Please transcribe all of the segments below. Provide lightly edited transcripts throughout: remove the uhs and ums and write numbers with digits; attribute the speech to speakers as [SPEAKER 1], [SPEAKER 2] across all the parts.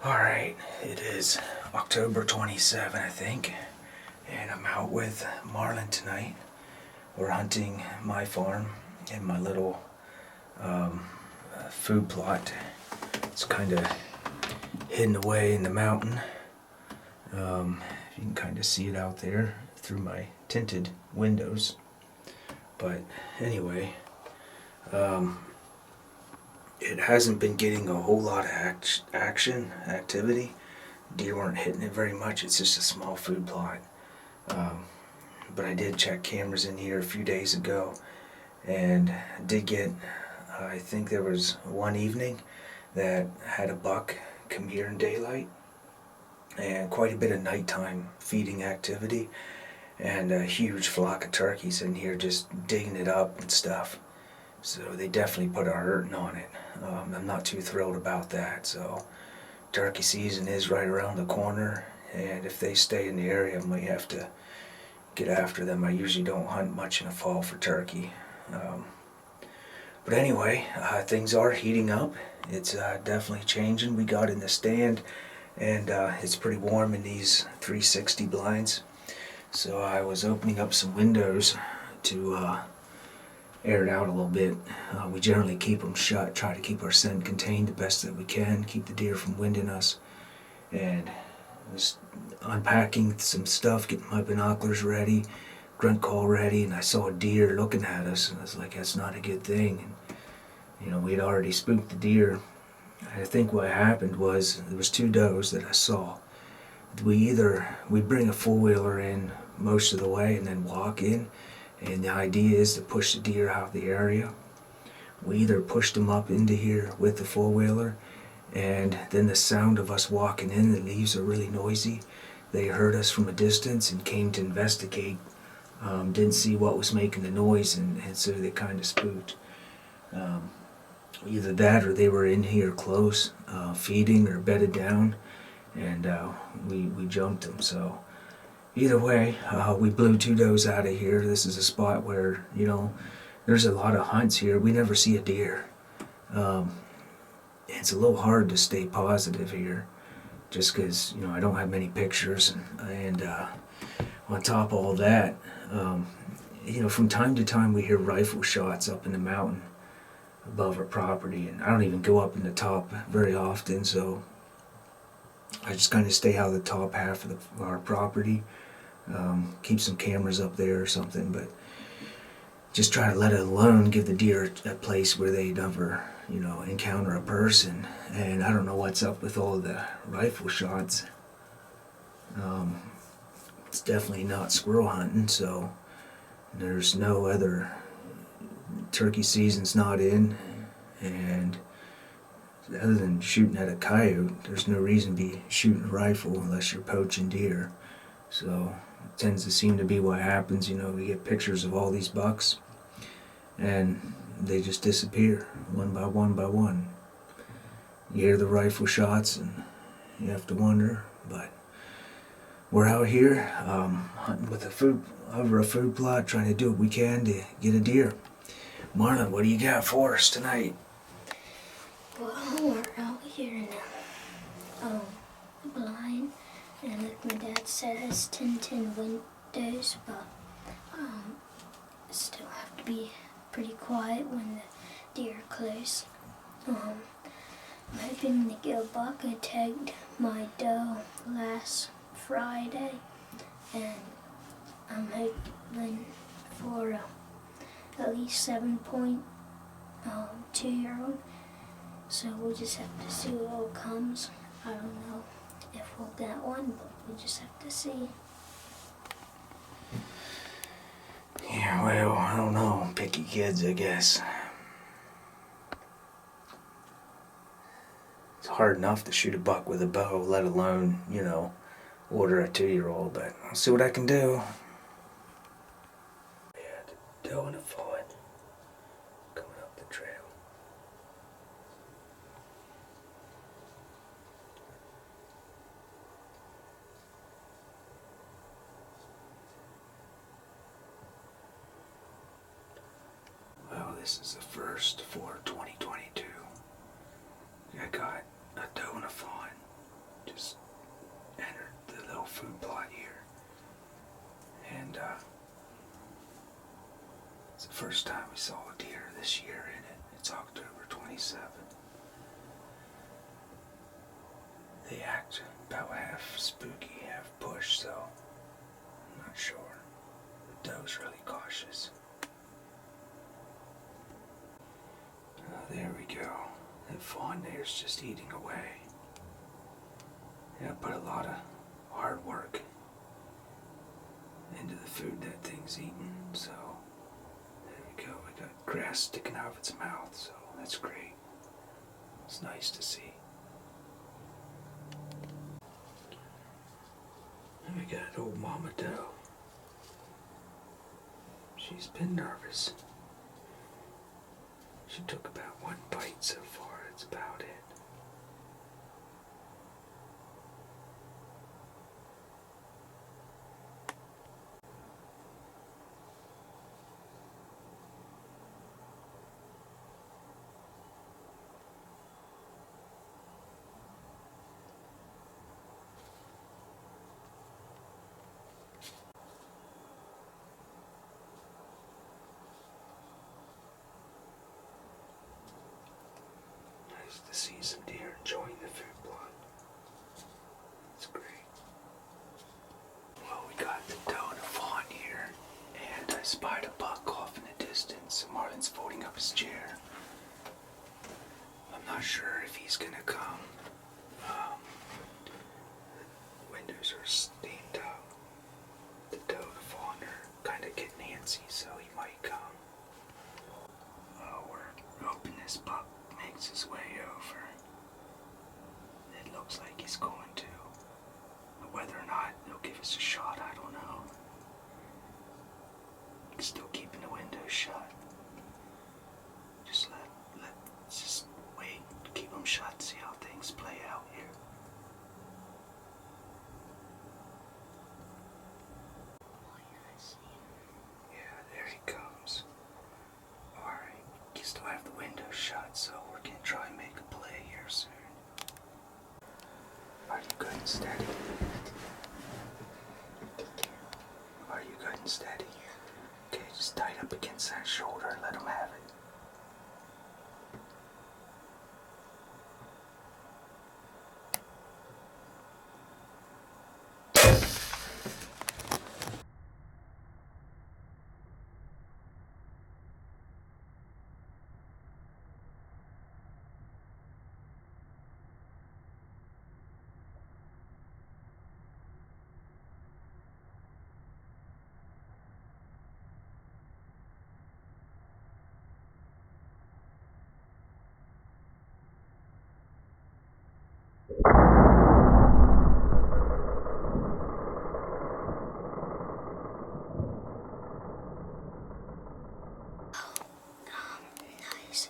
[SPEAKER 1] Alright, it is October 27, I think, and I'm out with Marlon tonight. We're hunting my farm in my little food plot. It's kind of hidden away in the mountain. You can kind of see it out there through my tinted windows. But anyway, it hasn't been getting a whole lot of activity. Deer weren't hitting it very much. It's just a small food plot. But I did check cameras in here a few days ago and did get, I think there was one evening that had a buck come here in daylight and quite a bit of nighttime feeding activity and a huge flock of turkeys in here just digging it up and stuff. So they definitely put a hurting on it. I'm not too thrilled about that. So turkey season is right around the corner, and if they stay in the area I might have to get after them. I usually don't hunt much in the fall for turkey. But anyway, things are heating up. It's definitely changing. We got in the stand and it's pretty warm in these 360 blinds. So I was opening up some windows to air it out a little bit. We generally keep them shut, try to keep our scent contained the best that we can, keep the deer from winding us. And I was unpacking some stuff, getting my binoculars ready, grunt call ready, and I saw a deer looking at us, and I was like, that's not a good thing. And we had already spooked the deer. I think what happened was there was two does that I saw. We'd bring a four-wheeler in most of the way and then walk in, and the idea is to push the deer out of the area. We either pushed them up into here with the four-wheeler, and then the sound of us walking in, the leaves are really noisy. They heard us from a distance and came to investigate. Didn't see what was making the noise, and so they kind of spooked. Either that or they were in here close, feeding or bedded down, and we jumped them. So either way, we blew two does out of here. This is a spot where, there's a lot of hunts here. We never see a deer. It's a little hard to stay positive here just because, I don't have many pictures. And on top of all that, from time to time we hear rifle shots up in the mountain above our property. And I don't even go up in the top very often, so I just kind of stay out of the top half of our property. Keep some cameras up there or something, but just try to let it alone, give the deer a place where they never, encounter a person. And I don't know what's up with all the rifle shots. It's definitely not squirrel hunting, so there's no other, turkey season's not in, and other than shooting at a coyote, there's no reason to be shooting a rifle unless you're poaching deer. So it tends to seem to be what happens. We get pictures of all these bucks and they just disappear one by one by one. You hear the rifle shots and you have to wonder, but we're out here hunting with over a food plot, trying to do what we can to get a deer. Marlon, what do you got for us tonight?
[SPEAKER 2] Well, we're out here in a blind, and like my dad said, it's 10 windows, but still have to be pretty quiet when the deer are close. I'm hoping to get a buck. I tagged my doe last Friday, and I'm hoping for at least 7.2 year-old. So we'll just have to see what all comes. I don't know if we'll get one, but we just have to see.
[SPEAKER 1] Yeah, well, I don't know. Picky kids, I guess. It's hard enough to shoot a buck with a bow, let alone, order a 2-year-old, but I'll see what I can do. Yeah, the doe and a fawn coming up the trail. Well, this is the first for 2022. I got a doe and a fawn. food plot here. And it's the first time we saw a deer this year in it. It's October 27th. They act about half spooky, half bush, so I'm not sure. The doe's really cautious. There we go. That fawn there's just eating away. Yeah, put a lot of hard work into the food that thing's eating, so there we go. We got grass sticking out of its mouth, so that's great. It's nice to see. And we got old Mama Doe. She's been nervous. She took about one bite so far, that's about it. Nice to see some deer enjoying the food plot. It's great. Well, we got the doe and a fawn here, and I spied a buck off in the distance. Marlin's folding up his chair. I'm not sure if he's gonna come. The windows are steamed up. The doe and the fawn are kind of getting antsy, so he might come. Oh, we're hoping this buck makes his way over. It looks like he's going to. But whether or not he'll give us a shot, I don't know. Still keeping the windows shut. Let's just wait, keep them shut, see how things play out here. Yeah, there he comes. Alright, you still have the window shut, so we're gonna try and make a play here soon. Are you good and steady? Are you good and steady? Okay, just tight up against that shoulder and let him have it.
[SPEAKER 2] Nice.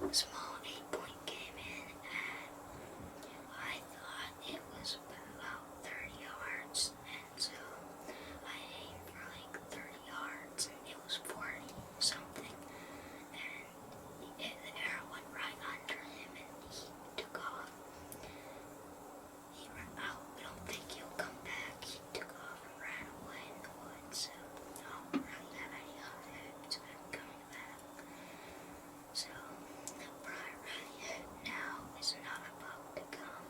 [SPEAKER 2] A small 8-point came in, and I thought it was about 30 yards, and so I aimed for like 30 yards, and it was 40 something, and the arrow went right under him, and he took off. He ran out. I don't think he'll come back. He took off and ran away in the woods, so I don't really have any hopes of him coming back. So, right now is not about to come,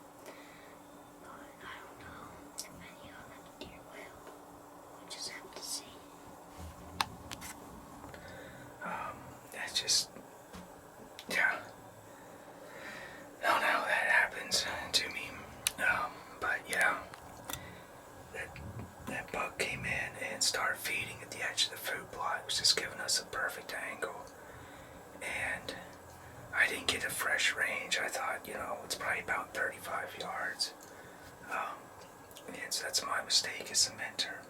[SPEAKER 2] but I don't know if any other deer will. We'll just have to see.
[SPEAKER 1] That's just, yeah. I don't know how that happens to me. But yeah, that buck came in and started feeding at the edge of the food plot. It was just giving us a perfect angle. And I didn't get a fresh range. I thought, it's probably about 35 yards. And so that's my mistake as a mentor.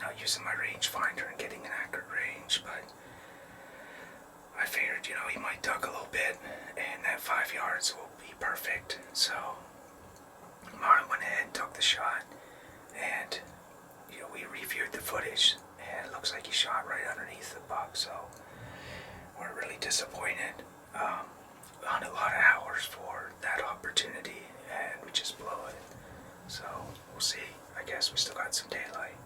[SPEAKER 1] Not using my range finder and getting an accurate range, but I figured, he might duck a little bit and that 5 yards will be perfect. So Marlon went ahead and took the shot, and we reviewed the footage, and it looks like he shot right underneath the buck, so we're really disappointed. On a lot of hours for that opportunity, and we just blew it. So we'll see. I guess we still got some daylight.